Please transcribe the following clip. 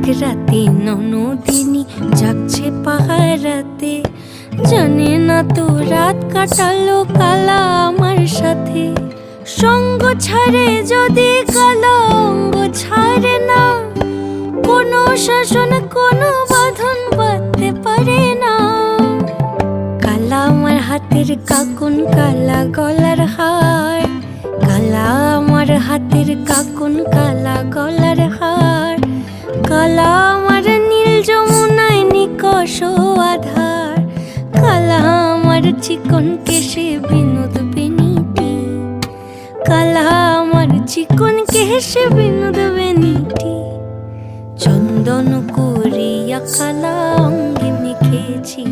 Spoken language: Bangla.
এক রাতে ননদিনী যাচ্ছে পাহারাতে, জানে না তো রাত কাটালো কালা আমার সাথে। সঙ্গ ছাড়ে যদি কালা অঙ্গ ছাড়ে না, কোনো শাসন কোনো বাঁধন বাঁধতে পারে না। কালা আমার হাতের কাকুন কালা গলার হার, কালা আমার হাতের কাকুন কালা গলার হার, কালা আমার নীল যমুনায় নিকষ আধার, কালা আমার চিকন কেশে বিনোদ বেনিটি, কালা আমার চিকন কেশে বিনোদ বেনিটি। চন্দন করিয়া কালা অঙ্গে মেখেছি